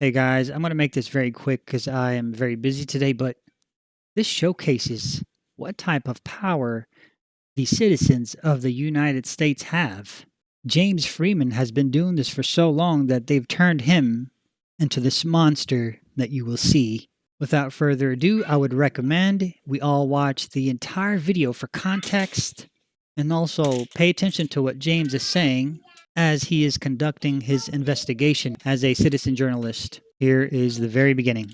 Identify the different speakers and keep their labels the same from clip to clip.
Speaker 1: Hey guys, I'm going to make this very quick because I am very busy today, but this showcases what type of power the citizens of the United States have. James Freeman has been doing this for so long that they've turned him into this monster that you will see. Without further ado, I would recommend we all watch the entire video for context and also pay attention to what James is saying as he is conducting his investigation as a citizen journalist. Here is the very beginning.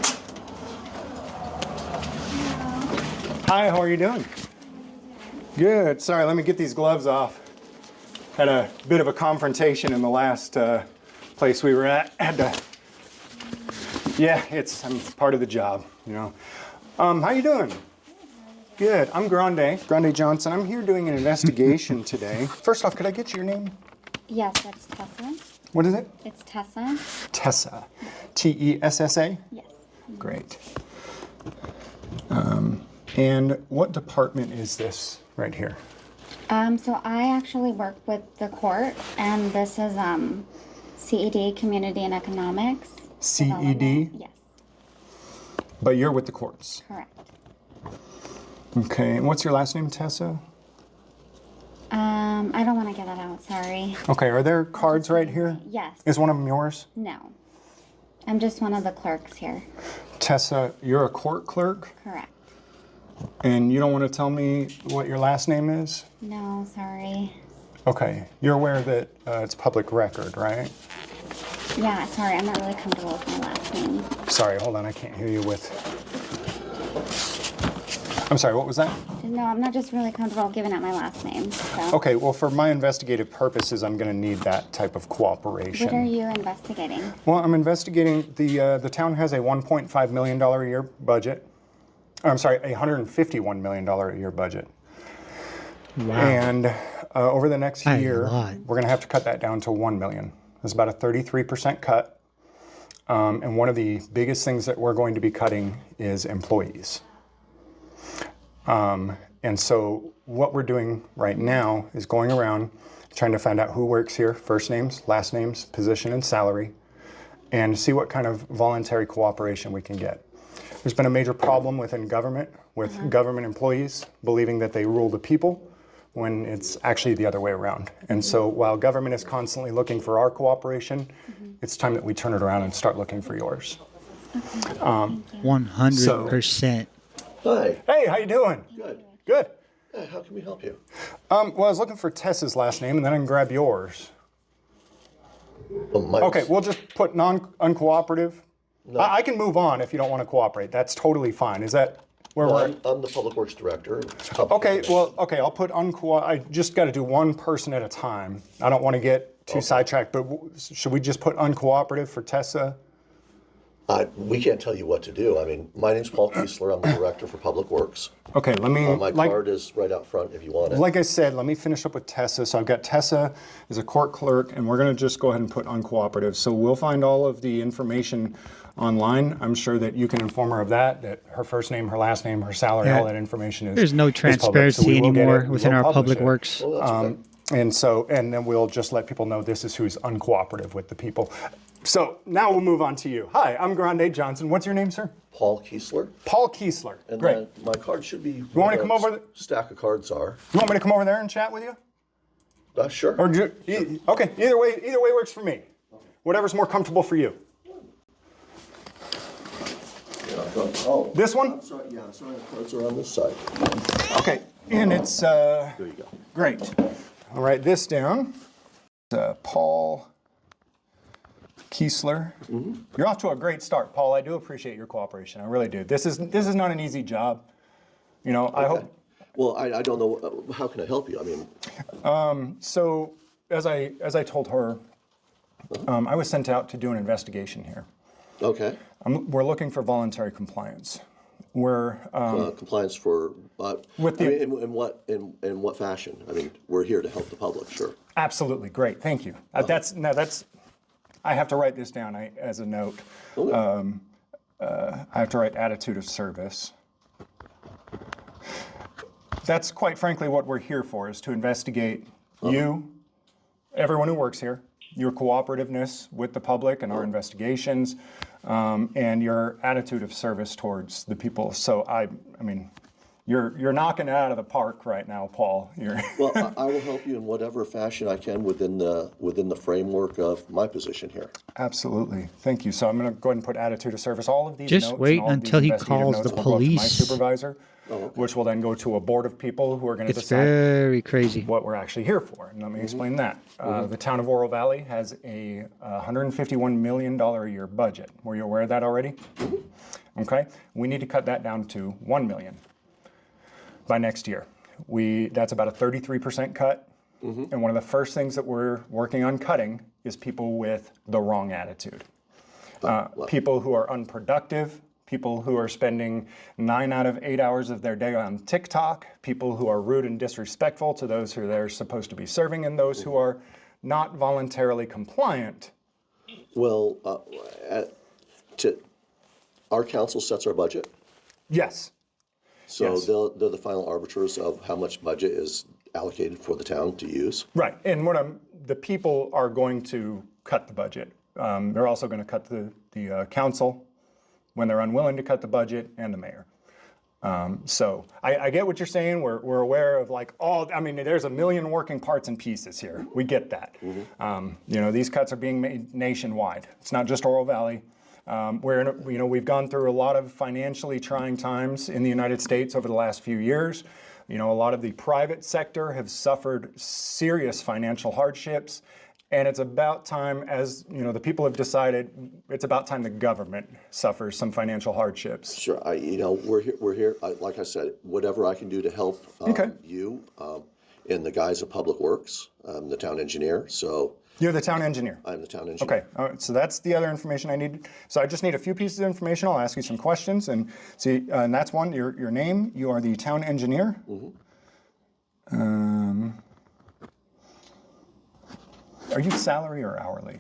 Speaker 2: Hi, how are you doing? Good. Sorry, let me get these gloves off. Had a bit of a confrontation in the last place we were at. I'm part of the job, you know. How you doing? Good. I'm Grande Johnson. I'm here doing an investigation today. First off, could I get your name?
Speaker 3: Yes, that's Tessa.
Speaker 2: What is it?
Speaker 3: It's Tessa.
Speaker 2: Tessa. T-E-S-S-A?
Speaker 3: Yes.
Speaker 2: Great. And what department is this right here?
Speaker 3: So I actually work with the court, and this is CED, Community and Economics.
Speaker 2: CED?
Speaker 3: Yes.
Speaker 2: But you're with the courts?
Speaker 3: Correct.
Speaker 2: Okay, and what's your last name, Tessa?
Speaker 3: I don't want to get that out, sorry.
Speaker 2: Okay, are there cards right here?
Speaker 3: Yes.
Speaker 2: Is one of them yours?
Speaker 3: No. I'm just one of the clerks here.
Speaker 2: Tessa, you're a court clerk?
Speaker 3: Correct.
Speaker 2: And you don't want to tell me what your last name is?
Speaker 3: No, sorry.
Speaker 2: Okay, you're aware that it's public record, right?
Speaker 3: Yeah, sorry, I'm not really comfortable with my last name.
Speaker 2: Sorry, hold on, I can't hear you with... I'm sorry, what was that?
Speaker 3: No, I'm not just really comfortable giving out my last name. So.
Speaker 2: Okay, well, for my investigative purposes, I'm going to need that type of cooperation.
Speaker 3: What are you investigating?
Speaker 2: Well, I'm investigating the town has a $1.5 million a year budget. I'm sorry, a $151 million a year budget.
Speaker 1: Wow.
Speaker 2: And over the next year,
Speaker 1: lot.
Speaker 2: we're going to have to cut that down to $1 million. It's about a 33% cut. And one of the biggest things that we're going to be cutting is employees. And so what we're doing right now is going around trying to find out who works here, first names, last names, position, and salary, and see what kind of voluntary cooperation we can get. There's been a major problem within government with government employees believing that they rule the people when it's actually the other way around. And so while government is constantly looking for our cooperation, it's time that we turn it around and start looking for yours.
Speaker 1: 100%.
Speaker 4: Hi.
Speaker 2: Hey, how you doing?
Speaker 4: Good.
Speaker 2: Good.
Speaker 4: How can we help you?
Speaker 2: Well, I was looking for Tessa's last name, and then I can grab yours.
Speaker 4: Well,
Speaker 2: Okay, we'll just put uncooperative.
Speaker 4: No.
Speaker 2: I can move on if you don't want to cooperate. That's totally fine. Is that where we're at?
Speaker 4: I'm the Public Works Director.
Speaker 2: Okay, well, okay, I'll put I just got to do one person at a time. I don't want to get too sidetracked, but should we just put uncooperative for Tessa?
Speaker 4: We can't tell you what to do. I mean, my name's Paul Kiesler. I'm the Director for Public Works.
Speaker 2: Okay, let me...
Speaker 4: My card is right out front if you want it.
Speaker 2: Like I said, let me finish up with Tessa. So I've got Tessa as a court clerk, and we're going to just go ahead and put uncooperative. So we'll find all of the information online. I'm sure that you can inform her of that her first name, her last name, her salary, all that information is
Speaker 1: There's no transparency anymore within our public works.
Speaker 4: Well, that's okay.
Speaker 2: And then we'll just let people know this is who's uncooperative with the people. So now we'll move on to you. Hi, I'm Grande Johnson. What's your name, sir?
Speaker 4: Paul Kiesler.
Speaker 2: Paul Kiesler.
Speaker 4: And
Speaker 2: Great.
Speaker 4: my card should be... You
Speaker 2: want me to come over?
Speaker 4: Stack of cards are.
Speaker 2: You want me to come over there and chat with you?
Speaker 4: Sure.
Speaker 2: Or okay, either way works for me. Whatever's more comfortable for you.
Speaker 4: Oh,
Speaker 2: This one?
Speaker 4: I'm sorry, the cards are on this side.
Speaker 2: Okay, and it's
Speaker 4: There you go.
Speaker 2: great. I'll write this down. Paul Kiesler. You're off to a great start, Paul. I do appreciate your cooperation. I really do. This is not an easy job. You know, I hope.
Speaker 4: Well, I don't know. How can I help you? I mean.
Speaker 2: So as I told her, I was sent out to do an investigation here.
Speaker 4: Okay.
Speaker 2: We're looking for voluntary compliance. We're
Speaker 4: compliance for
Speaker 2: with the
Speaker 4: in what fashion? I mean, we're here to help the public. Sure.
Speaker 2: Absolutely great. Thank you. That's I have to write this down as a note.
Speaker 4: Okay.
Speaker 2: I have to write attitude of service. That's quite frankly what we're here for, is to investigate you, everyone who works here, your cooperativeness with the public and our investigations, and your attitude of service towards the people. So I mean, you're knocking it out of the park right now, Paul.
Speaker 4: Well, I will help you in whatever fashion I can within the framework of my position here.
Speaker 2: Absolutely. Thank you. So I'm going to go ahead and put attitude of service. All of these
Speaker 1: Just
Speaker 2: notes
Speaker 1: wait
Speaker 2: and all of these
Speaker 1: until he
Speaker 2: investigative
Speaker 1: calls
Speaker 2: notes
Speaker 1: the
Speaker 2: will go up to my
Speaker 1: police.
Speaker 2: supervisor, which will then go to a board of people who are going to
Speaker 1: It's
Speaker 2: decide
Speaker 1: very crazy.
Speaker 2: what we're actually here for. And let me explain that. The town of Oro Valley has a $151 million a year budget. Were you aware of that already? Okay. We need to cut that down to $1 million by next year. That's about a 33% cut. And one of the first things that we're working on cutting is people with the wrong attitude. People who are unproductive, people who are spending 9 out of 8 hours of their day on TikTok, people who are rude and disrespectful to those who they're supposed to be serving, and those who are not voluntarily compliant.
Speaker 4: Well, our council sets our budget.
Speaker 2: Yes.
Speaker 4: So
Speaker 2: Yes.
Speaker 4: they're the final arbiters of how much budget is allocated for the town to use.
Speaker 2: Right. And the people are going to cut the budget. They're also going to cut the council when they're unwilling to cut the budget, and the mayor. So I get what you're saying. We're aware of there's a million working parts and pieces here. We get that. These cuts are being made nationwide. It's not just Oro Valley. We've gone through a lot of financially trying times in the United States over the last few years. A lot of the private sector have suffered serious financial hardships. And it's about time, as the people have decided, it's about time the government suffers some financial hardships.
Speaker 4: Sure, we're here. Like I said, whatever I can do to help you in the guise of public works. I'm the town engineer, so.
Speaker 2: You're the town engineer?
Speaker 4: I'm the town engineer.
Speaker 2: Okay, all right, so that's the other information I need. So I just need a few pieces of information. I'll ask you some questions and see, and that's one, your name. You are the town engineer. Are you salary or hourly?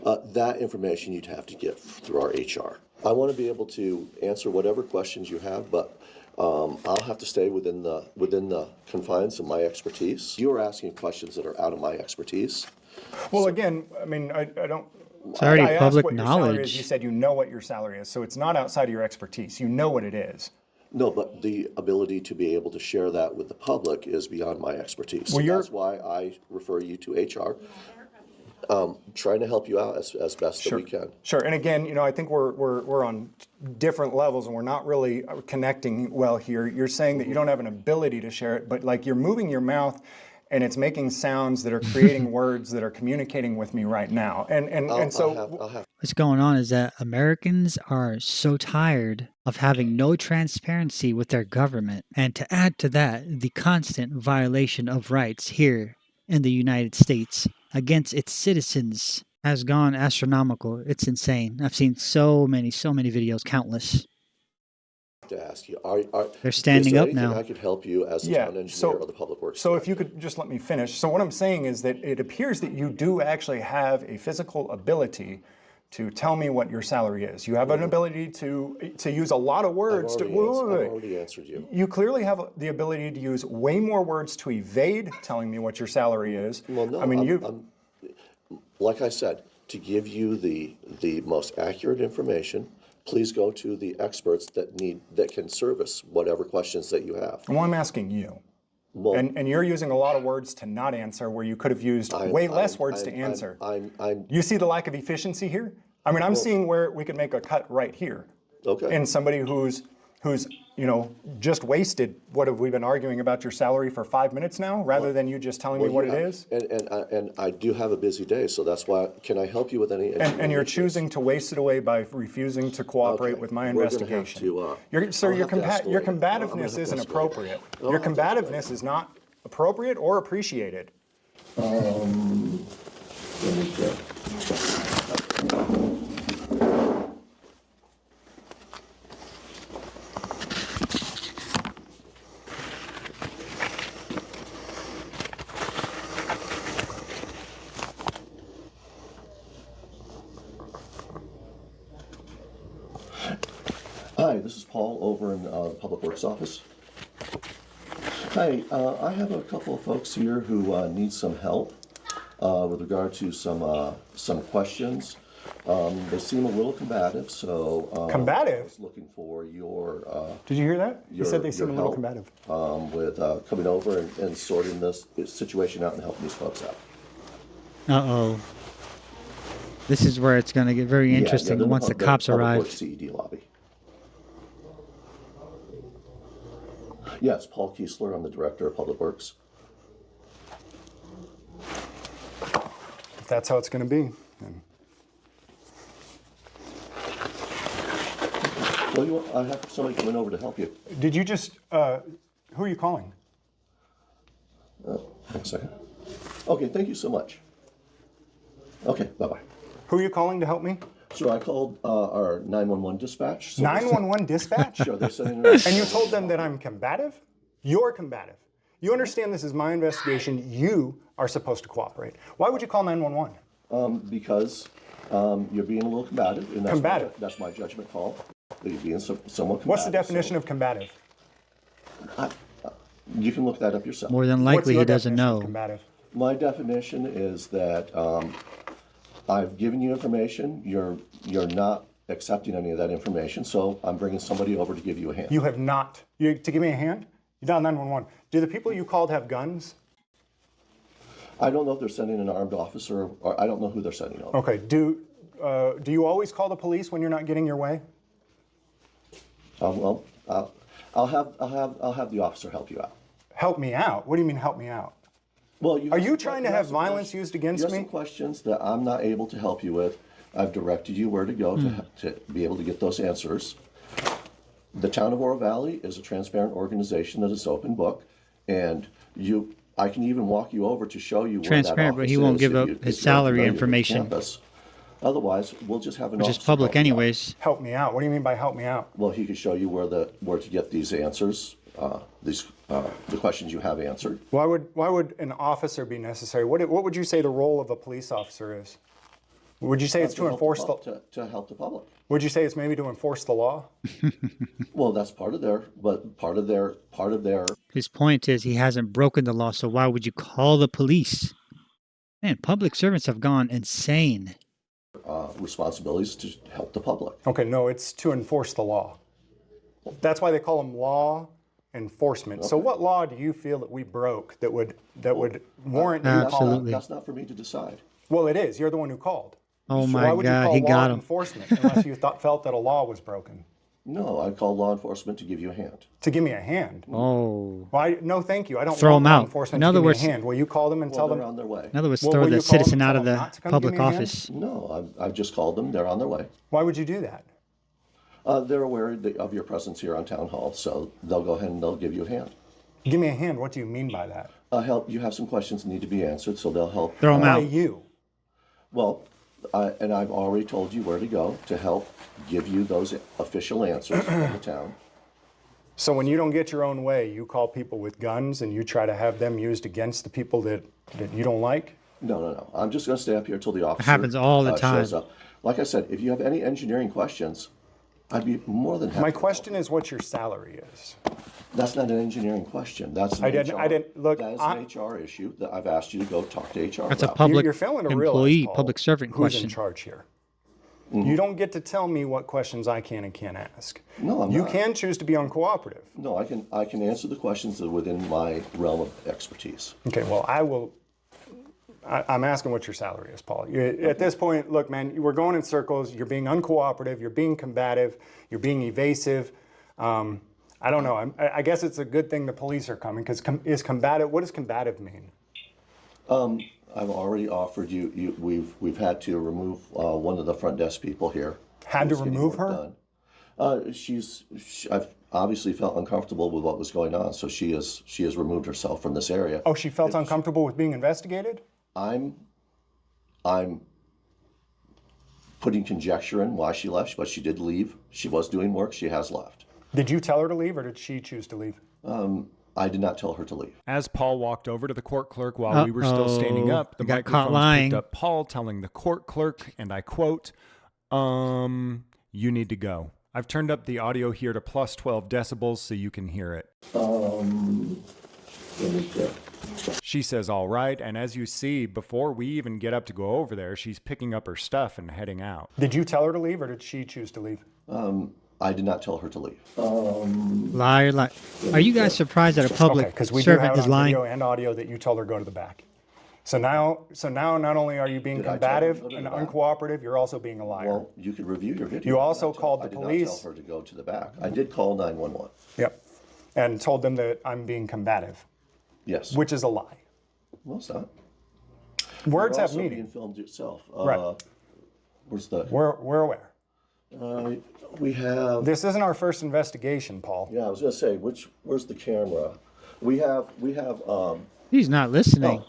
Speaker 4: That information you'd have to get through our HR. I want to be able to answer whatever questions you have, but I'll have to stay within the confines of my expertise. You are asking questions that are out of my expertise.
Speaker 2: Well, again, I mean, I don't.
Speaker 1: It's already
Speaker 2: I asked
Speaker 1: public
Speaker 2: what your salary is.
Speaker 1: knowledge.
Speaker 2: You said you know what your salary is, so it's not outside of your expertise. You know what it is.
Speaker 4: No, but the ability to be able to share that with the public is beyond my expertise.
Speaker 2: Well,
Speaker 4: That's why I refer you to HR. Trying to help you out as best that we can.
Speaker 2: Sure, and again, I think we're on different levels, and we're not really connecting well here. You're saying that you don't have an ability to share it, but you're moving your mouth, and it's making sounds that are creating words that are communicating with me right now.
Speaker 4: I'll have
Speaker 1: What's going on is that Americans are so tired of having no transparency with their government. And to add to that, the constant violation of rights here in the United States against its citizens has gone astronomical. It's insane. I've seen so many videos, countless.
Speaker 4: to ask you.
Speaker 1: They're standing
Speaker 4: is there
Speaker 1: up
Speaker 4: anything
Speaker 1: now.
Speaker 4: I could help you as a town engineer or the public works
Speaker 2: So if
Speaker 4: director?
Speaker 2: you could just let me finish. So what I'm saying is that it appears that you do actually have a physical ability to tell me what your salary is. You have an ability to use a lot of words.
Speaker 4: I've already answered you.
Speaker 2: You clearly have the ability to use way more words to evade telling me what your salary is.
Speaker 4: Well, no,
Speaker 2: I mean,
Speaker 4: like I said, to give you the most accurate information, please go to the experts that can service whatever questions that you have.
Speaker 2: well, I'm asking you.
Speaker 4: Well,
Speaker 2: And you're using a lot of words to not answer where you could have used way less words to answer. You see the lack of efficiency here? I mean, I'm seeing where we could make a cut right here.
Speaker 4: Okay.
Speaker 2: And somebody who's just wasted, what have we been arguing about your salary for 5 minutes now, rather than you just telling me what it is?
Speaker 4: And I do have a busy day, so that's why. Can I help you with any?
Speaker 2: And you're choosing to waste it away by refusing to cooperate
Speaker 4: Okay.
Speaker 2: with my
Speaker 4: We're gonna have
Speaker 2: investigation.
Speaker 4: to,
Speaker 2: Sir,
Speaker 4: I'll
Speaker 2: your
Speaker 4: have to escalate.
Speaker 2: your
Speaker 4: I'm gonna have
Speaker 2: combativeness
Speaker 4: to
Speaker 2: isn't
Speaker 4: escalate.
Speaker 2: appropriate.
Speaker 4: I'll
Speaker 2: Your
Speaker 4: have to
Speaker 2: combativeness is not appropriate or appreciated.
Speaker 4: Let me check. Hi, this is Paul over in the Public Works office. Hi, I have a couple of folks here who need some help. with regard to some questions. They seem a little combative, so I
Speaker 2: Combative?
Speaker 4: was looking for your
Speaker 2: Did you hear that? You said they seem a little
Speaker 4: help,
Speaker 2: combative.
Speaker 4: with coming over and sorting this situation out and helping these folks out.
Speaker 1: Uh-oh. This is where it's going to get very interesting
Speaker 4: they're in
Speaker 1: once the cops
Speaker 4: Public
Speaker 1: arrive.
Speaker 4: Works CED lobby. Yes, Paul Kiesler. I'm the director of Public Works.
Speaker 2: If that's how it's going to be, then.
Speaker 4: Well, I have somebody coming over to help you.
Speaker 2: Did you just, who are you calling?
Speaker 4: One second. Okay, thank you so much. Okay, bye-bye.
Speaker 2: Who are you calling to help me?
Speaker 4: So I called our 911 dispatch. So
Speaker 2: 911 dispatch?
Speaker 4: Sure, they're sending an
Speaker 2: And you told them that I'm combative? You're combative. You understand this is my investigation. You are supposed to cooperate. Why would you call 911?
Speaker 4: Because you're being a little combative. And that's
Speaker 2: Combative?
Speaker 4: That's my judgment call. That you're being somewhat combative.
Speaker 2: What's the definition of combative?
Speaker 4: You can look that up yourself.
Speaker 1: More than
Speaker 2: What's
Speaker 1: likely
Speaker 2: your
Speaker 1: he doesn't
Speaker 2: definition of
Speaker 1: know.
Speaker 2: combative?
Speaker 4: My definition is that I've given you information. You're not accepting any of that information, so I'm bringing somebody over to give you a hand.
Speaker 2: You have not. To give me a hand? You dialed 911. Do the people you called have guns?
Speaker 4: I don't know if they're sending an armed officer, or I don't know who they're sending over.
Speaker 2: Okay. Do you always call the police when you're not getting your way?
Speaker 4: Well, I'll have the officer help you out.
Speaker 2: Help me out? What do you mean help me out?
Speaker 4: Well,
Speaker 2: Are you trying to have violence used against
Speaker 4: you have
Speaker 2: me?
Speaker 4: some questions that I'm not able to help you with. I've directed you where to go to be able to get those answers. The town of Oro Valley is a transparent organization that is open book, and I can even walk you over to show you where
Speaker 1: Transparent,
Speaker 4: that
Speaker 1: but he
Speaker 4: office
Speaker 1: won't
Speaker 4: is
Speaker 1: give
Speaker 4: if
Speaker 1: up
Speaker 4: you-
Speaker 1: his
Speaker 4: if you're
Speaker 1: salary
Speaker 4: familiar with
Speaker 1: information.
Speaker 4: campus. Otherwise, we'll just have an
Speaker 1: Which is
Speaker 4: officer
Speaker 1: public
Speaker 4: help you out.
Speaker 1: anyways.
Speaker 2: Help me out. What do you mean by help me out?
Speaker 4: Well, he could show you where to get these answers, the questions you have answered.
Speaker 2: Why would an officer be necessary? What would you say the role of a police officer is? Would you say it's to
Speaker 4: help
Speaker 2: enforce
Speaker 4: to help the public.
Speaker 2: Would you say it's maybe to enforce the law?
Speaker 4: Well, that's part of their.
Speaker 1: His point is he hasn't broken the law, so why would you call the police? Man, public servants have gone insane.
Speaker 4: Responsibilities to help the public.
Speaker 2: Okay, no, it's to enforce the law. That's why they call them law enforcement. So what law do you feel that we broke that would warrant you calling?
Speaker 1: Absolutely.
Speaker 4: That's not for me to decide.
Speaker 2: Well, it is. You're the one who called.
Speaker 1: Oh
Speaker 2: So
Speaker 1: my
Speaker 2: why would you
Speaker 1: God,
Speaker 2: call
Speaker 1: he
Speaker 2: law
Speaker 1: got him.
Speaker 2: enforcement unless you felt that a law was broken?
Speaker 4: No, I called law enforcement to give you a hand.
Speaker 2: To give me a hand.
Speaker 1: Oh.
Speaker 2: Why? No, thank you. I don't
Speaker 1: Throw
Speaker 2: want
Speaker 1: them
Speaker 2: law
Speaker 1: out.
Speaker 2: enforcement
Speaker 1: In
Speaker 2: to
Speaker 1: other
Speaker 2: give me
Speaker 1: words-
Speaker 2: a hand. Will you call them and tell
Speaker 4: They're
Speaker 2: them?
Speaker 4: on their way.
Speaker 1: In other words,
Speaker 2: Well,
Speaker 1: throw
Speaker 2: will
Speaker 1: the
Speaker 2: you call
Speaker 1: citizen
Speaker 2: them
Speaker 1: out
Speaker 2: and
Speaker 1: of
Speaker 2: tell
Speaker 1: the
Speaker 2: them not to come
Speaker 1: public
Speaker 2: give me a hand?
Speaker 1: office.
Speaker 4: No, I've just called them. They're on their way.
Speaker 2: Why would you do that?
Speaker 4: They're aware of your presence here on Town Hall, so they'll go ahead and they'll give you a hand.
Speaker 2: Give me a hand. What do you mean by that?
Speaker 4: Help. You have some questions that need to be answered, so they'll help.
Speaker 1: Throw them
Speaker 2: By
Speaker 1: out.
Speaker 2: you.
Speaker 4: Well, and I've already told you where to go to help give you those official answers from the town.
Speaker 2: So when you don't get your own way, you call people with guns and you try to have them used against the people that you don't like?
Speaker 4: No. I'm just going to stay up here until the officer
Speaker 1: happens all the time.
Speaker 4: shows up. Like I said, if you have any engineering questions, I'd be more than happy.
Speaker 2: My
Speaker 4: to
Speaker 2: question
Speaker 4: help.
Speaker 2: is what your salary is.
Speaker 4: That's not an engineering question. That's an
Speaker 2: I didn't- look,
Speaker 4: That is
Speaker 2: I-
Speaker 4: an HR issue that I've asked you to go talk to HR
Speaker 1: That's a
Speaker 4: about.
Speaker 1: public
Speaker 2: You're failing to realize,
Speaker 1: employee,
Speaker 2: Paul,
Speaker 1: public servant
Speaker 2: who's
Speaker 1: question.
Speaker 2: in charge here.
Speaker 4: Mm-hmm.
Speaker 2: You don't get to tell me what questions I can and can't ask.
Speaker 4: No, I'm
Speaker 2: You
Speaker 4: not.
Speaker 2: can choose to be uncooperative.
Speaker 4: No, I can answer the questions that are within my realm of expertise.
Speaker 2: Okay, well, I'm asking what your salary is, Paul. At this point, look, man, we're going in circles. You're being uncooperative. You're being combative. You're being evasive. I don't know. I guess it's a good thing the police are coming because is combative. What does combative mean?
Speaker 4: I've already offered you. We've had to remove one of the front desk people here.
Speaker 2: Had to
Speaker 4: who's getting
Speaker 2: remove
Speaker 4: work
Speaker 2: her?
Speaker 4: done. I've obviously felt uncomfortable with what was going on, so she has removed herself from this area.
Speaker 2: Oh, she felt uncomfortable with being investigated?
Speaker 4: I'm putting conjecture in why she left, but she did leave. She was doing work. She has left.
Speaker 2: Did you tell her to leave or did she choose to leave?
Speaker 4: I did not tell her to leave.
Speaker 5: As Paul walked over to the court clerk while we were still standing
Speaker 1: Uh-oh.
Speaker 5: up, the
Speaker 1: He got caught
Speaker 5: microphones
Speaker 1: lying.
Speaker 5: picked up Paul telling the court clerk, and I quote, you need to go. I've turned up the audio here to plus 12 decibels so you can hear it. She says, all right. And as you see, before we even get up to go over there, she's picking up her stuff and heading out.
Speaker 2: Did you tell her to leave or did she choose to leave?
Speaker 4: I did not tell her to leave.
Speaker 1: Liar, liar. Are you guys surprised that a public
Speaker 2: Okay, because we do have
Speaker 1: servant
Speaker 2: it
Speaker 1: is
Speaker 2: on
Speaker 1: lying?
Speaker 2: video and audio that you told her go to the back. So now not only are you being
Speaker 4: Did I tell her to
Speaker 2: combative
Speaker 4: go to
Speaker 2: and
Speaker 4: the back?
Speaker 2: uncooperative, you're also being a liar.
Speaker 4: Well, you could review your video.
Speaker 2: You also called the
Speaker 4: I did
Speaker 2: police.
Speaker 4: not tell her to go to the back. I did call 911.
Speaker 2: Yep. And told them that I'm being combative,
Speaker 4: Yes.
Speaker 2: which is a lie.
Speaker 4: Well, it's not.
Speaker 2: Words
Speaker 4: You're
Speaker 2: have
Speaker 4: also
Speaker 2: meaning.
Speaker 4: being filmed yourself.
Speaker 2: Right.
Speaker 4: Where's the?
Speaker 2: We're aware.
Speaker 4: We have.
Speaker 2: This isn't our first investigation, Paul.
Speaker 4: Yeah, I was gonna say where's the camera? We have.
Speaker 1: He's not listening.
Speaker 4: No.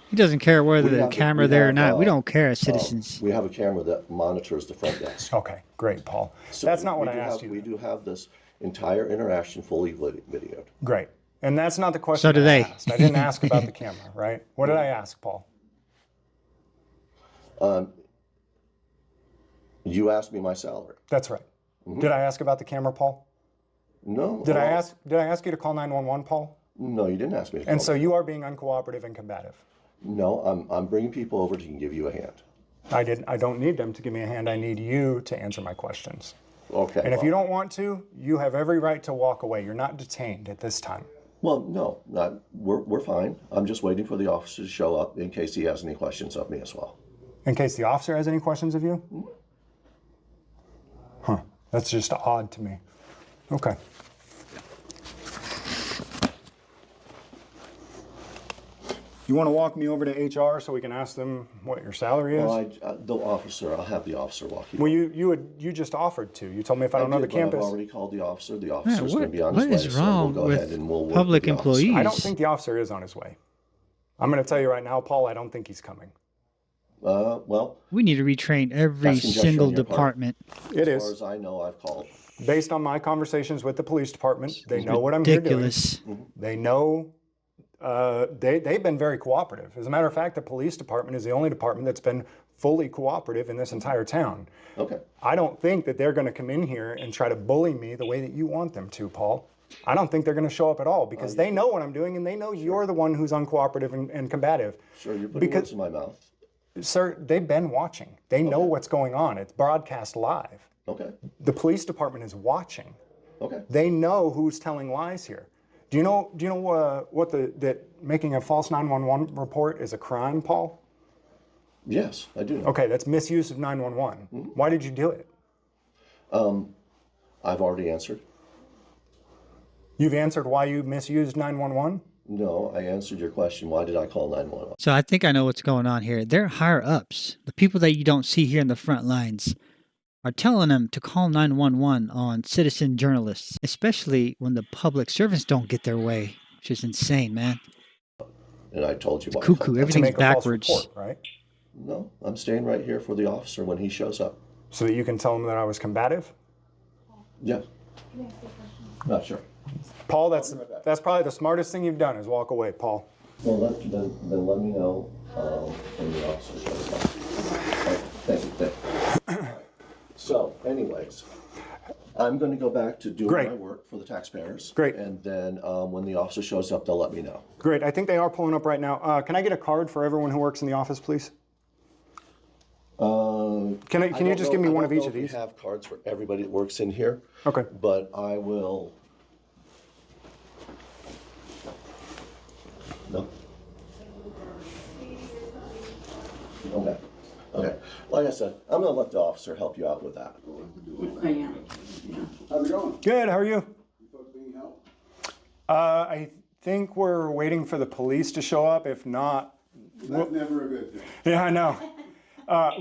Speaker 1: He doesn't care whether
Speaker 4: We
Speaker 1: the
Speaker 4: have-
Speaker 1: camera
Speaker 4: we
Speaker 1: there or
Speaker 4: have,
Speaker 1: not. We don't care as citizens.
Speaker 4: We have a camera that monitors the front desk.
Speaker 2: Okay, great, Paul.
Speaker 4: So
Speaker 2: That's not what
Speaker 4: we
Speaker 2: I
Speaker 4: do
Speaker 2: asked
Speaker 4: have-
Speaker 2: you.
Speaker 4: We do have this entire interaction fully videoed.
Speaker 2: Great. And that's not the question
Speaker 1: So do
Speaker 2: I
Speaker 1: they.
Speaker 2: asked. I didn't ask about the camera, right? What did I ask, Paul?
Speaker 4: You asked me my salary.
Speaker 2: That's right. Did I ask about the camera, Paul?
Speaker 4: No.
Speaker 2: Did I ask you to call 911, Paul?
Speaker 4: No, you didn't ask me to
Speaker 2: And
Speaker 4: call
Speaker 2: so
Speaker 4: me.
Speaker 2: you are being uncooperative and combative.
Speaker 4: No, I'm bringing people over to give you a hand.
Speaker 2: I don't need them to give me a hand. I need you to answer my questions.
Speaker 4: Okay.
Speaker 2: And if you don't want to, you have every right to walk away. You're not detained at this time.
Speaker 4: Well, no, we're fine. I'm just waiting for the officer to show up in case he has any questions of me as well.
Speaker 2: In case the officer has any questions of you? Huh. That's just odd to me. Okay. You want to walk me over to HR so we can ask them what your salary is?
Speaker 4: Well, I'll have the officer walk you.
Speaker 2: Well, you just offered to. You told me if I don't know the
Speaker 4: did, but
Speaker 2: campus.
Speaker 4: I've already called the officer. The officer's
Speaker 1: what-
Speaker 4: going to be on his
Speaker 1: what
Speaker 4: way.
Speaker 1: is
Speaker 4: so
Speaker 1: wrong
Speaker 4: we'll go
Speaker 1: with
Speaker 4: ahead and we'll work
Speaker 1: public
Speaker 4: with the officer.
Speaker 1: employees?
Speaker 2: I don't think the officer is on his way. I'm going to tell you right now, Paul, I don't think he's coming.
Speaker 4: Well,
Speaker 1: We need to retrain every
Speaker 4: That's conjecture
Speaker 1: single
Speaker 4: on your part.
Speaker 1: department.
Speaker 2: It
Speaker 4: as far
Speaker 2: is.
Speaker 4: as I know, I've called.
Speaker 2: Based on my conversations with the police department, they know what I'm here doing.
Speaker 1: Ridiculous.
Speaker 2: They know they've been very cooperative. As a matter of fact, the police department is the only department that's been fully cooperative in this entire town.
Speaker 4: Okay.
Speaker 2: I don't think that they're going to come in here and try to bully me the way that you want them to, Paul. I don't think they're going to show up at all because they know what I'm doing and they know you're the one who's uncooperative and combative.
Speaker 4: Sure, you're putting
Speaker 2: Because-
Speaker 4: words in my mouth.
Speaker 2: Sir, they've been watching. They know what's going on. It's broadcast live.
Speaker 4: Okay.
Speaker 2: The police department is watching.
Speaker 4: Okay.
Speaker 2: They know who's telling lies here. Do you know what that making a false 911 report is a crime, Paul?
Speaker 4: Yes, I do know.
Speaker 2: Okay, that's misuse of 911. Why did you do it?
Speaker 4: I've already answered.
Speaker 2: You've answered why you misused 911?
Speaker 4: No, I answered your question. Why did I call 911?
Speaker 1: So I think I know what's going on here. They're higher ups. The people that you don't see here in the front lines are telling them to call 911 on citizen journalists, especially when the public servants don't get their way, which is insane, man.
Speaker 4: And I told you why. I
Speaker 1: Cuckoo.
Speaker 4: called.
Speaker 2: To
Speaker 1: Everything's
Speaker 2: make a false
Speaker 1: backwards.
Speaker 2: report, right?
Speaker 4: No, I'm staying right here for the officer when he shows up.
Speaker 2: So that you can tell him that I was combative?
Speaker 4: Yeah. Not sure.
Speaker 2: Paul, that's probably the smartest thing you've done is walk away, Paul.
Speaker 4: Well, then let me know when the officer shows up. Thank you. So, anyways, I'm going to go back to doing
Speaker 2: Great.
Speaker 4: my work for the taxpayers.
Speaker 2: Great.
Speaker 4: And then when the officer shows up, they'll let me know.
Speaker 2: Great. I think they are pulling up right now. Can I get a card for everyone who works in the office, please? Can you just give me one of each of these?
Speaker 4: We have cards for everybody that works in here.
Speaker 2: Okay.
Speaker 4: But I will. No. Okay. Okay. Like I said, I'm going to let the officer help you out with that.
Speaker 6: I am.
Speaker 7: How's it going?
Speaker 2: Good. How are you?
Speaker 7: You folks being helped?
Speaker 2: I think we're waiting for the police to show up. If not,
Speaker 7: That's never a good thing.
Speaker 2: yeah, I know.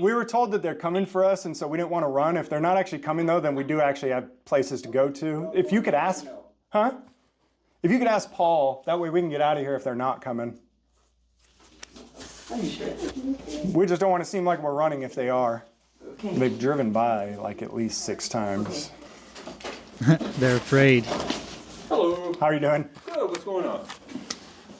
Speaker 2: We were told that they're coming for us, and so we didn't want to run. If they're not actually coming, though, then we do actually have places to go to. If you could ask, huh? If you could ask Paul, that way we can get out of here if they're not coming.
Speaker 6: Are you sure?
Speaker 2: We just don't want to seem like we're running if they are.
Speaker 6: Okay.
Speaker 2: They've driven by like at least 6 times.
Speaker 1: They're afraid.
Speaker 8: Hello.
Speaker 2: How are you doing?
Speaker 8: Good. What's going on?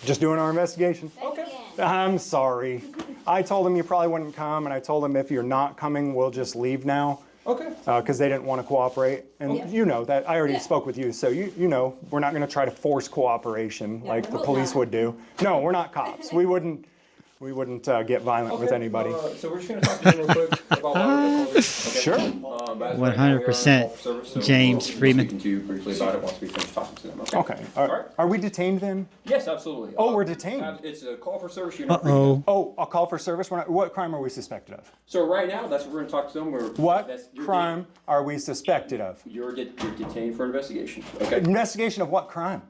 Speaker 2: Just doing our investigation.
Speaker 8: Okay.
Speaker 2: I'm sorry. I told him you probably wouldn't come, and I told him if you're not coming, we'll just leave now.
Speaker 8: Okay.
Speaker 2: because they didn't want to cooperate. And
Speaker 9: Yeah.
Speaker 2: you know that, I already
Speaker 9: Yeah.
Speaker 2: spoke with you, so you know we're not going to try to force cooperation like
Speaker 9: I
Speaker 2: the
Speaker 9: hope
Speaker 2: police
Speaker 9: not.
Speaker 2: would do. No, we're not cops. We wouldn't get violent with anybody.
Speaker 8: So we're just going to talk to them real quick about water. Okay.
Speaker 2: Sure.
Speaker 8: As
Speaker 1: 100%
Speaker 8: call for service, so
Speaker 1: James
Speaker 8: we'll
Speaker 1: Freeman.
Speaker 8: Speak to you briefly about it once we finish talking to them. Okay.
Speaker 2: Okay.
Speaker 8: All right.
Speaker 2: Are we detained then?
Speaker 8: Yes, absolutely.
Speaker 2: Oh, we're detained.
Speaker 8: It's a call for service. You're not free to
Speaker 1: Uh-oh.
Speaker 2: Oh, a call for service? What crime are we suspected of?
Speaker 8: So right now, that's what we're going to talk to them.
Speaker 2: What crime are we suspected of?
Speaker 8: You're detained for investigation. Okay.
Speaker 2: Investigation of what crime?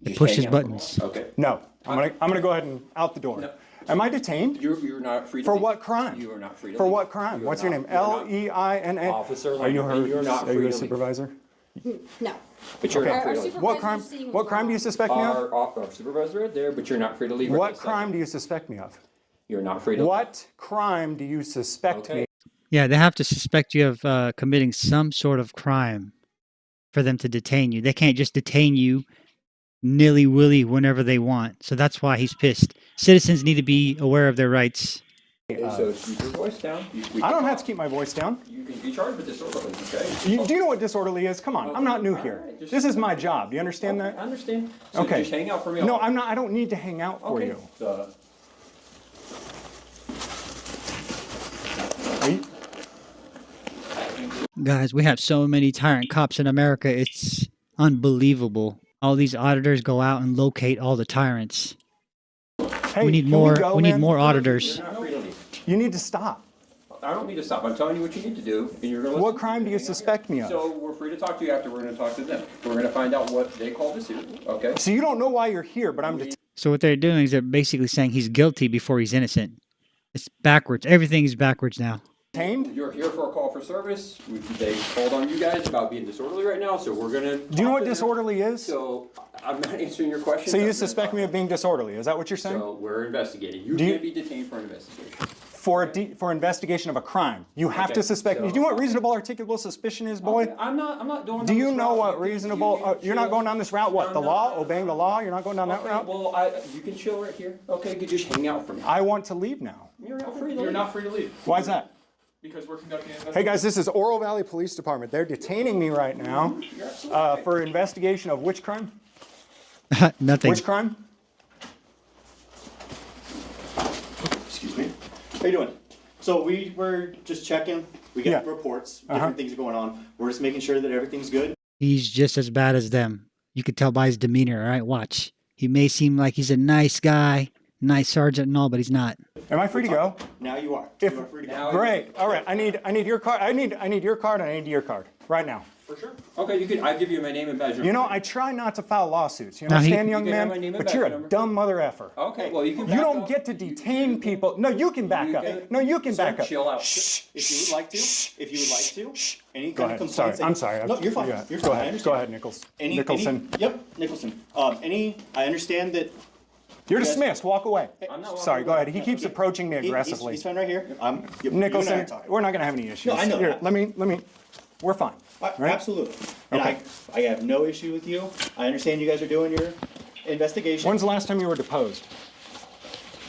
Speaker 1: It
Speaker 8: Just
Speaker 1: pushes
Speaker 8: hang out.
Speaker 1: buttons.
Speaker 8: Okay.
Speaker 2: No. I'm gonna go ahead and out the door.
Speaker 8: No.
Speaker 2: Am I detained?
Speaker 8: You're not free to
Speaker 2: For
Speaker 8: leave.
Speaker 2: what crime?
Speaker 8: You are not free to
Speaker 2: For
Speaker 8: leave.
Speaker 2: what crime?
Speaker 8: You are
Speaker 2: What's your
Speaker 8: not-
Speaker 2: name?
Speaker 8: you're not-
Speaker 2: Leina?
Speaker 8: Officer
Speaker 2: Are you
Speaker 8: Leina,
Speaker 2: her?
Speaker 8: you're not
Speaker 2: Are you
Speaker 8: free
Speaker 2: a
Speaker 8: to leave.
Speaker 2: supervisor?
Speaker 9: No.
Speaker 8: But you're
Speaker 2: Okay.
Speaker 8: not free
Speaker 9: Our
Speaker 8: to leave.
Speaker 9: supervisor's
Speaker 2: What crime?
Speaker 9: sitting with
Speaker 2: What crime do you suspect me of?
Speaker 8: Our supervisor right there, but you're not free to leave. right
Speaker 2: What
Speaker 8: this second.
Speaker 2: crime do you suspect me of?
Speaker 8: You're not free to leave.
Speaker 2: What crime do you suspect
Speaker 8: Okay.
Speaker 2: me?
Speaker 1: Yeah, they have to suspect you of committing some sort of crime for them to detain you. They can't just detain you nilly-willy whenever they want. So that's why he's pissed. Citizens need to be aware of their rights.
Speaker 8: So keep your voice down.
Speaker 2: I don't have to keep my voice down.
Speaker 8: You can be charged with disorderly, okay?
Speaker 2: Do you know what disorderly is? Come on, I'm not new here.
Speaker 8: Alright, just-
Speaker 2: This is my job. You understand
Speaker 8: I
Speaker 2: that?
Speaker 8: understand. So
Speaker 2: Okay.
Speaker 8: just hang out for me.
Speaker 2: No, I'm not. I don't need to hang out for
Speaker 8: Okay.
Speaker 2: you. Are you-
Speaker 1: Guys, we have so many tyrant cops in America. It's unbelievable. All these auditors go out and locate all the tyrants.
Speaker 2: Hey,
Speaker 1: We need
Speaker 2: can
Speaker 1: more.
Speaker 2: go,
Speaker 1: We need
Speaker 2: man?
Speaker 1: more auditors.
Speaker 8: You're not free to leave.
Speaker 2: You need to stop.
Speaker 8: I don't need to stop. I'm telling you what you need to do, and you're going to
Speaker 2: What crime do you suspect me of?
Speaker 8: So we're free to talk to you after. We're going to talk to them. We're going to find out what they called us here, okay?
Speaker 2: So you don't know why you're here, but I'm
Speaker 1: So what they're doing is they're basically saying he's guilty before he's innocent. It's backwards. Everything is backwards now.
Speaker 2: detained.
Speaker 8: You're here for a call for service. They called on you guys about being disorderly right now, so we're going to...
Speaker 2: Do you know what disorderly is?
Speaker 8: So I'm not answering your question.
Speaker 2: So you suspect me of being disorderly? Is that what you're saying?
Speaker 8: So we're investigating. You
Speaker 2: Do you-
Speaker 8: can't be detained for an investigation.
Speaker 2: For investigation of a crime, you have
Speaker 8: Okay,
Speaker 2: to suspect me.
Speaker 8: so-
Speaker 2: Do you know what reasonable articulable suspicion is, boy?
Speaker 8: Okay, I'm not doing.
Speaker 2: Do you
Speaker 8: this
Speaker 2: know
Speaker 8: route.
Speaker 2: what
Speaker 8: You can-
Speaker 2: reasonable?
Speaker 8: you can
Speaker 2: You're not
Speaker 8: chill.
Speaker 2: going down this route. What?
Speaker 8: No,
Speaker 2: The
Speaker 8: no,
Speaker 2: law?
Speaker 8: no,
Speaker 2: Obeying the law? You're not going down that
Speaker 8: Okay,
Speaker 2: route?
Speaker 8: well, you can chill right here. Okay, you can just hang out for me.
Speaker 2: I want to leave now.
Speaker 8: You're not free to
Speaker 10: You're
Speaker 8: leave.
Speaker 10: not free to leave
Speaker 2: Why is that?
Speaker 10: because we're conducting an
Speaker 2: Hey
Speaker 10: investigation.
Speaker 2: guys, this is Oro Valley Police Department. They're detaining me right now
Speaker 8: You're absolutely right.
Speaker 2: for investigation of which crime?
Speaker 1: Nothing.
Speaker 2: Which crime?
Speaker 11: Excuse me. How you doing? So we were just checking. We get
Speaker 2: Yeah.
Speaker 11: reports, different things are going on. We're just making sure that everything's good.
Speaker 1: He's just as bad as them. You could tell by his demeanor. All right, watch. He may seem like he's a nice guy, nice sergeant and all, but he's not.
Speaker 2: Am I free to go?
Speaker 11: Now you are.
Speaker 2: If-
Speaker 11: You are free to
Speaker 8: Now-
Speaker 11: go.
Speaker 2: Great. All right. I need your card. I need your card and I need your card right now.
Speaker 11: For sure.
Speaker 8: Okay, you can. I give you my name and badge.
Speaker 2: You know, I try not to file lawsuits. You
Speaker 1: Now, he-
Speaker 2: understand, young
Speaker 8: You can have
Speaker 2: man?
Speaker 8: my name and
Speaker 2: But you're
Speaker 8: badge
Speaker 2: a
Speaker 8: number.
Speaker 2: dumb mother effer.
Speaker 8: Okay, well you can.
Speaker 2: You
Speaker 8: back
Speaker 2: don't
Speaker 8: up.
Speaker 2: get to detain people. No, you can back up.
Speaker 8: can-
Speaker 2: No, you can
Speaker 8: Sir,
Speaker 2: back up.
Speaker 8: chill out.
Speaker 11: If you would like to, any
Speaker 2: Go
Speaker 11: kind
Speaker 2: ahead.
Speaker 11: of
Speaker 2: Sorry.
Speaker 11: complaints.
Speaker 2: I'm sorry.
Speaker 11: No, you're fine.
Speaker 2: Yeah.
Speaker 11: You're
Speaker 2: Go
Speaker 11: fine. I
Speaker 2: ahead.
Speaker 11: understand.
Speaker 2: Go ahead, Nichols. Nicholson.
Speaker 11: Yep, Nicholson. I understand that.
Speaker 2: You're
Speaker 11: Yes.
Speaker 2: dismissed. Walk away.
Speaker 8: I'm not walking
Speaker 2: Sorry. Go
Speaker 8: away.
Speaker 2: ahead. He keeps approaching me aggressively.
Speaker 11: He's fine right here. You and I
Speaker 2: Nicholson,
Speaker 11: are talking.
Speaker 2: we're not going to have any issues.
Speaker 11: No, I know
Speaker 2: Here,
Speaker 11: that.
Speaker 2: let me. We're fine. Right?
Speaker 11: Absolutely. And
Speaker 2: Okay.
Speaker 11: I have no issue with you. I understand you guys are doing your investigation.
Speaker 2: When's the last time you were deposed?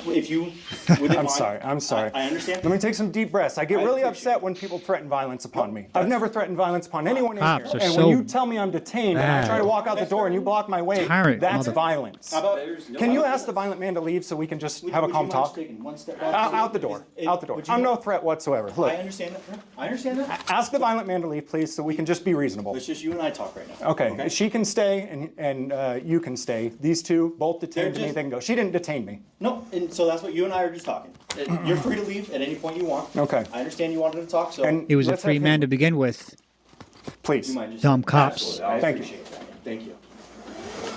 Speaker 11: If you, within
Speaker 2: I'm
Speaker 11: mind-
Speaker 2: sorry. I'm sorry.
Speaker 11: I understand.
Speaker 2: Let me take some deep breaths. I get
Speaker 11: I
Speaker 2: really
Speaker 11: appreciate
Speaker 2: upset when people threaten violence upon me. I've never threatened violence upon anyone in
Speaker 1: Cops
Speaker 2: here.
Speaker 1: are
Speaker 2: And
Speaker 1: so
Speaker 2: when you tell me I'm detained and I try to
Speaker 1: bad.
Speaker 2: walk out the door and you block my way,
Speaker 1: Tyrant
Speaker 2: that's
Speaker 1: mother-
Speaker 2: violence.
Speaker 11: How about,
Speaker 8: There's no-
Speaker 2: Can you ask the violent man to leave so we can just have a
Speaker 11: would
Speaker 2: calm
Speaker 11: you mind
Speaker 2: talk?
Speaker 11: taking one step back?
Speaker 2: Out the door. Out the door.
Speaker 11: Would you
Speaker 2: I'm no
Speaker 11: mind-
Speaker 2: threat whatsoever. Look,
Speaker 11: I understand that. I understand that.
Speaker 2: ask the violent man to leave, please, so we can just be reasonable.
Speaker 11: It's just you and I talk right now.
Speaker 2: Okay, she can stay and you can stay. These two both detained
Speaker 11: They're
Speaker 2: me.
Speaker 11: just-
Speaker 2: They can go. She didn't detain me.
Speaker 11: No, and so that's what you and I are just talking. You're free to leave at any point you want.
Speaker 2: Okay.
Speaker 11: I understand you wanted to talk, so.
Speaker 2: And
Speaker 1: He was a
Speaker 2: let's
Speaker 1: free
Speaker 2: have
Speaker 1: man
Speaker 2: him-
Speaker 1: to begin with.
Speaker 2: Please.
Speaker 11: You mind just-
Speaker 1: Dumb cops.
Speaker 11: Absolutely. I
Speaker 2: Thank you.
Speaker 11: appreciate that. Thank you.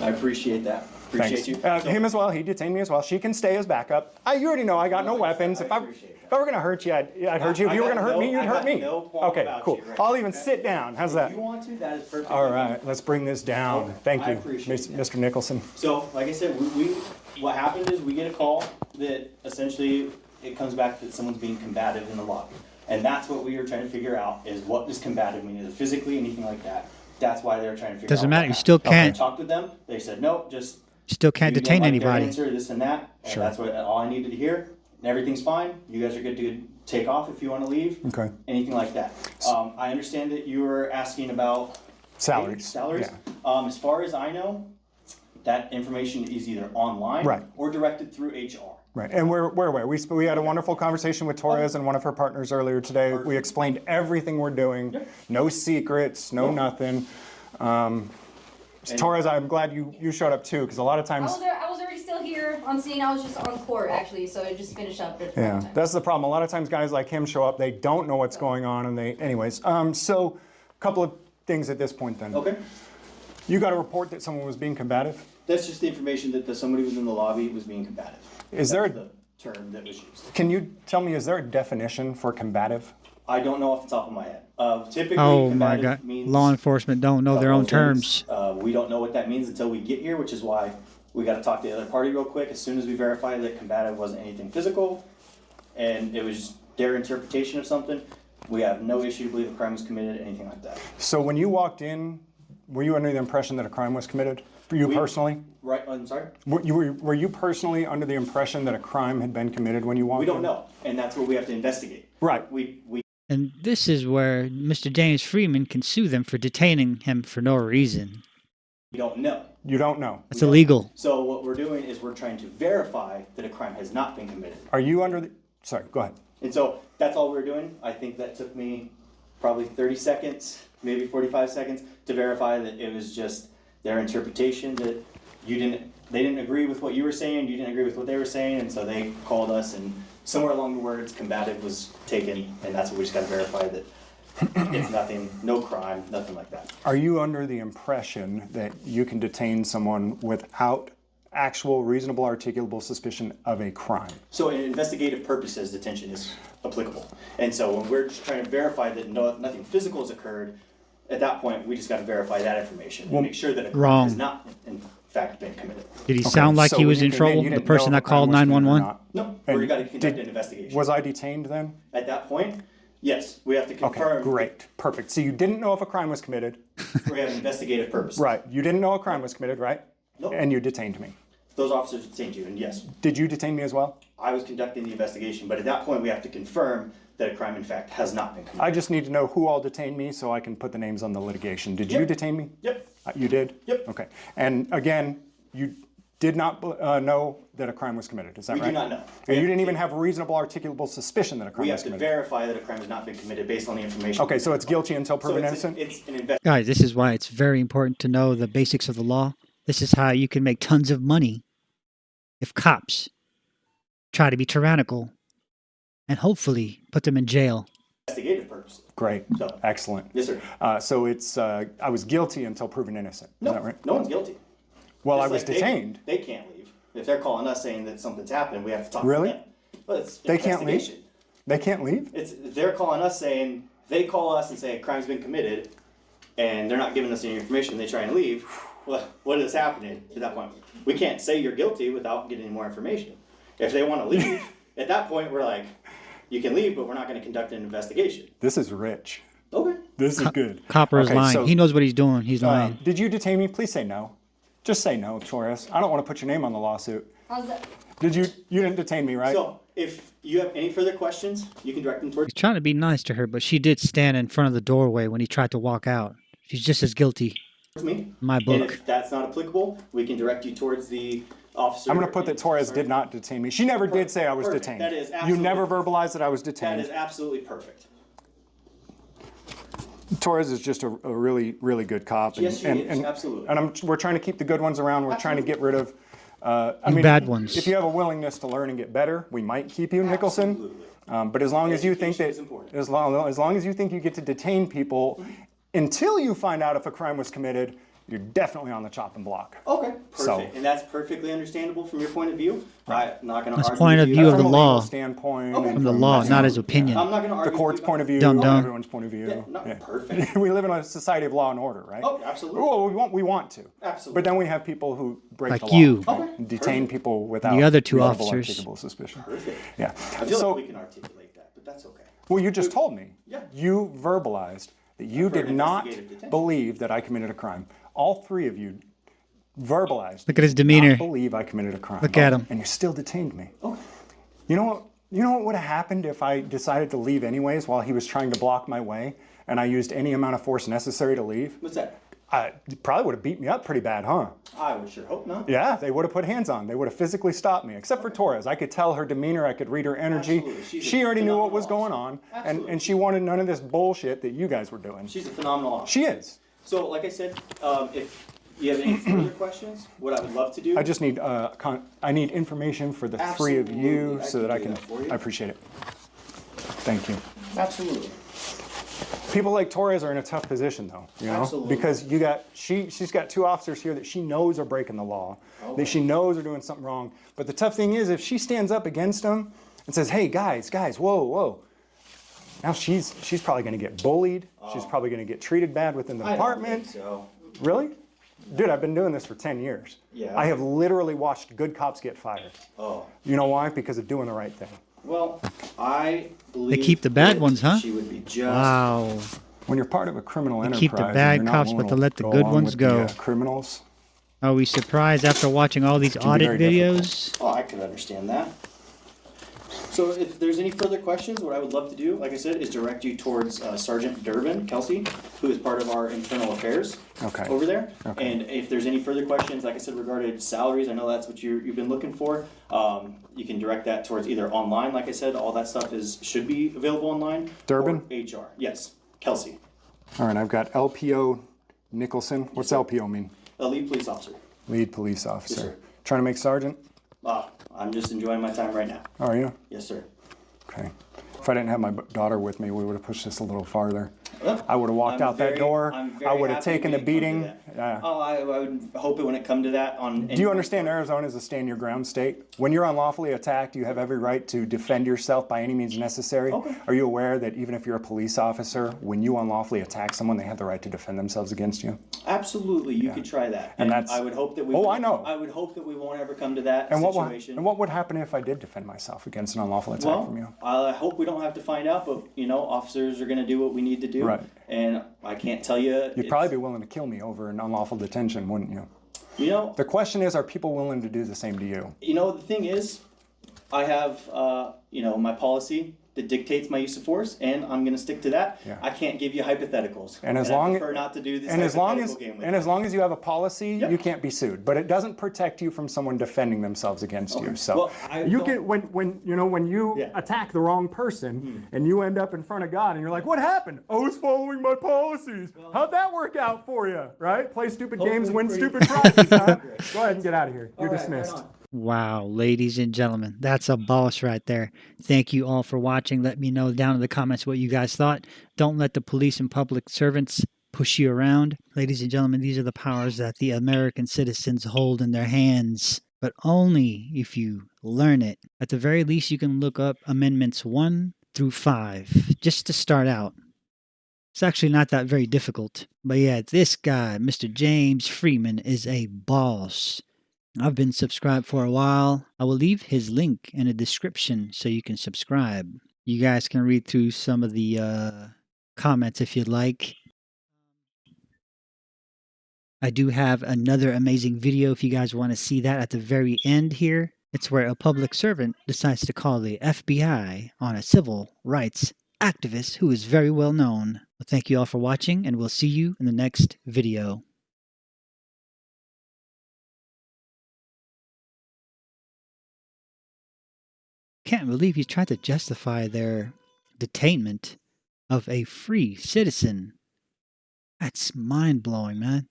Speaker 11: I appreciate that.
Speaker 2: Thanks.
Speaker 11: Appreciate you. So-
Speaker 2: Him as well. He detained me as well. She can stay as backup. You already know I got no weapons. If I were gonna hurt you, I'd hurt you. If
Speaker 11: I
Speaker 2: you were
Speaker 11: got
Speaker 2: gonna hurt
Speaker 11: no-
Speaker 2: me, you'd
Speaker 11: I
Speaker 2: hurt
Speaker 11: got
Speaker 2: me.
Speaker 11: no qualm
Speaker 2: Okay,
Speaker 11: about
Speaker 2: cool.
Speaker 11: you right
Speaker 2: I'll
Speaker 11: now,
Speaker 2: even
Speaker 11: okay?
Speaker 2: sit down. How's that?
Speaker 11: If you want to, that is perfect.
Speaker 2: All right, let's bring this down.
Speaker 11: Okay,
Speaker 2: Thank
Speaker 11: I
Speaker 2: you,
Speaker 11: appreciate that.
Speaker 2: Mr. Nicholson.
Speaker 11: So, like I said, what happened is we get a call that essentially it comes back that someone's being combative in the lobby. And that's what we are trying to figure out is what does combative mean? Is it physically, anything like that? That's why they're trying to figure out.
Speaker 1: Doesn't
Speaker 11: what
Speaker 1: matter, you
Speaker 11: happened.
Speaker 1: still
Speaker 11: I
Speaker 1: can't-
Speaker 11: talked with them, they said, no, just.
Speaker 1: Still can't
Speaker 11: you didn't
Speaker 1: detain
Speaker 11: like their
Speaker 1: anybody.
Speaker 11: answer, this and that, and
Speaker 2: Sure.
Speaker 11: that's all I needed to hear. And everything's fine, you guys are good to take off if you want to leave.
Speaker 2: Okay.
Speaker 11: Anything like that. I understand that you were asking about
Speaker 2: Salaries.
Speaker 11: Salaries.
Speaker 2: Yeah.
Speaker 11: As far as I know, that information is either online
Speaker 2: Right.
Speaker 11: or directed through HR.
Speaker 2: Right, and where were we? We had a wonderful conversation with Torres and one of her partners earlier today. We explained everything we're doing, no secrets, no nothing. Torres, I'm glad you showed up too, because a lot of times.
Speaker 9: I was already still here on scene. I was just on court actually, so I just finished up.
Speaker 2: Yeah, that's the problem. A lot of times guys like him show up, they don't know what's going on, and anyways. So, a couple of things at this point then.
Speaker 11: Okay.
Speaker 2: You got a report that someone was being combative?
Speaker 11: That's just the information that somebody was in the lobby was being combative.
Speaker 2: Is there
Speaker 11: the term that was used?
Speaker 2: Can you tell me, is there a definition for combative?
Speaker 11: I don't know off the top of my head. Typically,
Speaker 1: Oh my
Speaker 11: combative
Speaker 1: God!
Speaker 11: means
Speaker 1: Law enforcement don't know their own terms.
Speaker 11: We don't know what that means until we get here, which is why we got to talk to the other party real quick. As soon as we verify that combative wasn't anything physical, and it was their interpretation of something, we have no issue to believe a crime was committed, anything like that.
Speaker 2: So when you walked in, were you under the impression that a crime was committed? For you personally?
Speaker 11: Right, I'm sorry?
Speaker 2: Were you personally under the impression that a crime had been committed when you walked in?
Speaker 11: We don't know, and that's what we have to investigate.
Speaker 2: Right.
Speaker 11: We
Speaker 1: And this is where Mr. James Freeman can sue them for detaining him for no reason.
Speaker 11: don't know.
Speaker 2: You don't know?
Speaker 1: It's illegal.
Speaker 11: So what we're doing is we're trying to verify that a crime has not been committed.
Speaker 2: Are you under the... Sorry, go ahead.
Speaker 11: And so that's all we're doing. I think that took me probably 30 seconds, maybe 45 seconds to verify that it was just their interpretation, that they didn't agree with what you were saying, you didn't agree with what they were saying, and so they called us, and somewhere along the words combative was taken, and that's what we just got to verify, that it's nothing, no crime, nothing like that.
Speaker 2: Are you under the impression that you can detain someone without actual reasonable articulable suspicion of a crime?
Speaker 11: So in investigative purposes, detention is applicable. And so when we're just trying to verify that nothing physical has occurred, at that point, we just got to verify that information and make sure that a crime has not, in fact, been committed.
Speaker 1: Did he sound like he was in trouble? The person that called 911?
Speaker 11: No, we got to conduct an investigation.
Speaker 2: Was I detained then?
Speaker 11: At that point, yes, we have to confirm.
Speaker 2: Okay, great, perfect. So you didn't know if a crime was committed.
Speaker 11: We have investigative purposes.
Speaker 2: Right, you didn't know a crime was committed, right?
Speaker 11: Nope.
Speaker 2: And you detained me.
Speaker 11: Those officers detained you, and yes,
Speaker 2: Did you detain me as well?
Speaker 11: I was conducting the investigation, but at that point, we have to confirm that a crime, in fact, has not been committed.
Speaker 2: I just need to know who all detained me so I can put the names on the litigation. Did you detain me?
Speaker 11: Yep.
Speaker 2: You did?
Speaker 11: Yep.
Speaker 2: Okay. And again, you did not know that a crime was committed, is that right?
Speaker 11: We do not know.
Speaker 2: And you didn't even have reasonable articulable suspicion that a crime
Speaker 11: We
Speaker 2: was
Speaker 11: have to
Speaker 2: committed?
Speaker 11: verify that a crime has not been committed based on the information.
Speaker 2: Okay, so it's guilty until proven innocent?
Speaker 11: It's an investigation.
Speaker 1: Guys, this is why it's very important to know the basics of the law. This is how you can make tons of money if cops try to be tyrannical and hopefully put them in jail.
Speaker 11: Investigative purposes.
Speaker 2: Great.
Speaker 11: So-
Speaker 2: Excellent.
Speaker 11: Yes, sir.
Speaker 2: So it's, I was guilty until proven innocent. Is that right?
Speaker 11: No one's guilty.
Speaker 2: Well, I
Speaker 11: Just
Speaker 2: was
Speaker 11: like
Speaker 2: detained.
Speaker 11: They can't leave. If they're calling us saying that something's happened, we have to talk
Speaker 2: Really?
Speaker 11: to them. But it's
Speaker 2: They can't leave?
Speaker 11: investigation.
Speaker 2: They can't leave?
Speaker 11: They're calling us saying, they call us and say a crime's been committed, and they're not giving us any information, they try and leave. What is happening at that point? We can't say you're guilty without getting any more information. If they want to leave, at that point we're like, you can leave, but we're not going to conduct an investigation.
Speaker 2: This is rich.
Speaker 11: Okay.
Speaker 2: This is good.
Speaker 1: Copper is
Speaker 2: Okay,
Speaker 1: lying.
Speaker 2: so-
Speaker 1: He knows what he's doing. He's lying.
Speaker 2: Did you detain me? Please say no. Just say no, Torres. I don't want to put your name on the lawsuit.
Speaker 9: How's that?
Speaker 2: Did you didn't detain me, right?
Speaker 11: So if you have any further questions, you can direct them towards
Speaker 1: He's trying to be nice to her, but she did stand in front of the doorway when he tried to walk out. She's just as guilty.
Speaker 11: me.
Speaker 1: In my
Speaker 11: And
Speaker 1: book.
Speaker 11: if that's not applicable, we can direct you towards the officer.
Speaker 2: I'm going to put that Torres did not detain me. She never did say I was
Speaker 11: Perfect.
Speaker 2: detained.
Speaker 11: That is
Speaker 2: You
Speaker 11: absolutely-
Speaker 2: never verbalized that I was
Speaker 11: That
Speaker 2: detained.
Speaker 11: is absolutely perfect.
Speaker 2: Torres is just a really, really good cop.
Speaker 11: Yes, she is. Absolutely.
Speaker 2: And we're trying to keep the good ones around. We're trying to get rid of
Speaker 1: bad ones.
Speaker 2: If you have a willingness to learn and get better, we might keep you, Nicholson.
Speaker 11: Absolutely.
Speaker 2: But as long as you think
Speaker 11: Education
Speaker 2: that,
Speaker 11: is important.
Speaker 2: as long as you think you get to detain people until you find out if a crime was committed, you're definitely on the chopping block.
Speaker 11: Okay, perfect.
Speaker 2: So-
Speaker 11: And that's perfectly understandable from your point of view. I'm not going to
Speaker 1: That's
Speaker 11: argue
Speaker 1: point
Speaker 11: with
Speaker 1: of
Speaker 11: you.
Speaker 1: view of
Speaker 2: From
Speaker 1: the
Speaker 2: a legal
Speaker 1: law.
Speaker 2: standpoint,
Speaker 11: Okay.
Speaker 2: and
Speaker 1: From the law,
Speaker 2: that's
Speaker 1: not his opinion.
Speaker 11: I'm not going to argue
Speaker 2: the court's
Speaker 11: with you
Speaker 2: point of view,
Speaker 1: Dumb, dumb.
Speaker 2: everyone's point of view.
Speaker 11: Yeah, no, perfect.
Speaker 2: We live in a society of law and order, right?
Speaker 11: Oh, absolutely.
Speaker 2: Well, we want to.
Speaker 11: Absolutely.
Speaker 2: But then we have people who break
Speaker 1: Like
Speaker 2: the law.
Speaker 1: you.
Speaker 2: right?
Speaker 11: Okay,
Speaker 2: And detain
Speaker 11: perfect.
Speaker 2: people without
Speaker 1: The other two
Speaker 2: reasonable
Speaker 1: officers.
Speaker 2: articulable suspicion.
Speaker 11: Perfect.
Speaker 2: Yeah.
Speaker 11: I feel
Speaker 2: So,
Speaker 11: like we can articulate that, but that's okay.
Speaker 2: well, you just told me.
Speaker 11: Yeah.
Speaker 2: You verbalized that you
Speaker 11: For
Speaker 2: did
Speaker 11: an
Speaker 2: not
Speaker 11: investigative detention.
Speaker 2: believe that I committed a crime. All three of you verbalized.
Speaker 1: Look at his
Speaker 2: that you did
Speaker 1: demeanor.
Speaker 2: not believe I committed a crime.
Speaker 1: Look at him.
Speaker 2: And you still detained me.
Speaker 11: Okay.
Speaker 2: You know what? You know what would have happened if I decided to leave anyways while he was trying to block my way and I used any amount of force necessary to leave?
Speaker 11: What's that?
Speaker 2: He probably would have beat me up pretty bad, huh?
Speaker 11: I would sure hope not.
Speaker 2: Yeah, they would have put hands on. They would have physically stopped me, except for Torres. I could tell her demeanor. I could read her energy.
Speaker 11: Absolutely.
Speaker 2: She already knew what was going on,
Speaker 11: Absolutely.
Speaker 2: and she wanted none of this bullshit that you guys were doing.
Speaker 11: She's a phenomenal officer.
Speaker 2: She is.
Speaker 11: So, like I said, if you have any further questions, what I would love to do.
Speaker 2: I just need I need information for the three of you
Speaker 11: Absolutely.
Speaker 2: so that I
Speaker 11: do
Speaker 2: can.
Speaker 11: that for you.
Speaker 2: I appreciate it. Thank you.
Speaker 11: Absolutely.
Speaker 2: People like Torres are in a tough position, though, you know,
Speaker 11: Absolutely.
Speaker 2: because she's got two officers here that she knows are breaking the law, that she knows are doing something wrong. But the tough thing is, if she stands up against them and says, "Hey, guys, whoa," now she's probably going to get bullied. She's probably going to get treated bad within the department.
Speaker 11: So.
Speaker 2: Really? Dude, I've been doing this for 10 years.
Speaker 11: Yeah.
Speaker 2: I have literally watched good cops get fired.
Speaker 11: Oh.
Speaker 2: You know why? Because of doing the right thing.
Speaker 11: Well, I believe
Speaker 1: They keep the bad
Speaker 11: that
Speaker 1: ones, huh?
Speaker 11: She would be just.
Speaker 1: Wow.
Speaker 2: When you're part of a criminal enterprise,
Speaker 1: keep the
Speaker 2: and
Speaker 1: bad
Speaker 2: you're not
Speaker 1: cops,
Speaker 2: willing
Speaker 1: but to
Speaker 2: to
Speaker 1: let the
Speaker 2: go
Speaker 1: good
Speaker 2: along
Speaker 1: ones
Speaker 2: with
Speaker 1: go.
Speaker 2: the, criminals.
Speaker 1: Are we surprised after watching all these
Speaker 2: can be
Speaker 1: audit
Speaker 2: very
Speaker 1: videos?
Speaker 11: Oh, I can understand that. So if there's any further questions, what I would love to do, like I said, is direct you towards Sergeant Durbin Kelsey, who is part of our internal affairs over there.
Speaker 2: Okay.
Speaker 11: And if there's any further questions, like I said, regarding salaries, I know that's what you've been looking for. You can direct that towards either online, like I said, all that stuff should be available online.
Speaker 2: Durbin?
Speaker 11: Or HR, yes, Kelsey,
Speaker 2: All right, I've got LPO Nicholson. What's
Speaker 11: sir.
Speaker 2: LPO mean?
Speaker 11: a lead police officer.
Speaker 2: Lead police officer.
Speaker 11: sir.
Speaker 2: Trying to make sergeant?
Speaker 11: I'm just enjoying my time right now.
Speaker 2: Are you?
Speaker 11: Yes, sir.
Speaker 2: Okay. If I didn't have my daughter with me, we would have pushed this a little farther.
Speaker 11: Well,
Speaker 2: I would have walked out that door.
Speaker 11: I'm very
Speaker 2: I would have
Speaker 11: happy
Speaker 2: taken
Speaker 11: we
Speaker 2: the
Speaker 11: didn't come to
Speaker 2: beating.
Speaker 11: that.
Speaker 2: Yeah.
Speaker 11: Oh, I would hope it wouldn't come to that.
Speaker 2: Do you understand Arizona is a stand your ground state? When you're unlawfully attacked, you have every right to defend yourself by any means necessary.
Speaker 11: Okay.
Speaker 2: Are you aware that even if you're a police officer, when you unlawfully attack someone, they have the right to defend themselves against you?
Speaker 11: Absolutely, you could try that.
Speaker 2: And that's-
Speaker 11: I would hope that we.
Speaker 2: Oh, I know.
Speaker 11: I would hope that we won't ever come to that
Speaker 2: And
Speaker 11: situation.
Speaker 2: what would happen if I did defend myself against an unlawful attack from you?
Speaker 11: I hope we don't have to find out, but officers are going to do what we need to do.
Speaker 2: Right.
Speaker 11: And I can't tell you.
Speaker 2: You'd probably be willing to kill me over an unlawful detention, wouldn't you?
Speaker 11: You know.
Speaker 2: The question is, are people willing to do the same to you?
Speaker 11: The thing is, I have my policy that dictates my use of force, and I'm going to stick to that.
Speaker 2: Yeah.
Speaker 11: I can't give you hypotheticals.
Speaker 2: And as
Speaker 11: I
Speaker 2: long
Speaker 11: prefer not to do this
Speaker 2: and as long as
Speaker 11: hypothetical game with
Speaker 2: and
Speaker 11: you.
Speaker 2: as long as you have a policy,
Speaker 11: Yep.
Speaker 2: you can't be sued. But it doesn't protect you from someone defending themselves against you. So
Speaker 11: Well, I
Speaker 2: you
Speaker 11: don't-
Speaker 2: get when you
Speaker 11: Yeah.
Speaker 2: attack the wrong person and you end up in front of God and you're like, what happened? I was following my policies. How'd that work out for you? Right? Play stupid games, win stupid prizes. Huh? Go ahead and get out of here. You're dismissed.
Speaker 1: Wow, ladies and gentlemen, that's a boss right there. Thank you all for watching. Let me know down in the comments what you guys thought. Don't let the police and public servants push you around. Ladies and gentlemen, these are the powers that the American citizens hold in their hands, but only if you learn it. At the very least, you can look up Amendments 1 through 5, just to start out. It's actually not that very difficult. But yeah, this guy, Mr. James Freeman, is a boss. I've been subscribed for a while. I will leave his link in the description so you can subscribe. You guys can read through some of the comments if you'd like. I do have another amazing video if you guys want to see that at the very end here. It's where a public servant decides to call the FBI on a civil rights activist who is very well known. Well, thank you all for watching, and we'll see you in the next video. Can't believe he tried to justify their detainment of a free citizen. That's mind-blowing, man.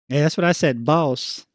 Speaker 1: Yeah, that's what I said, boss.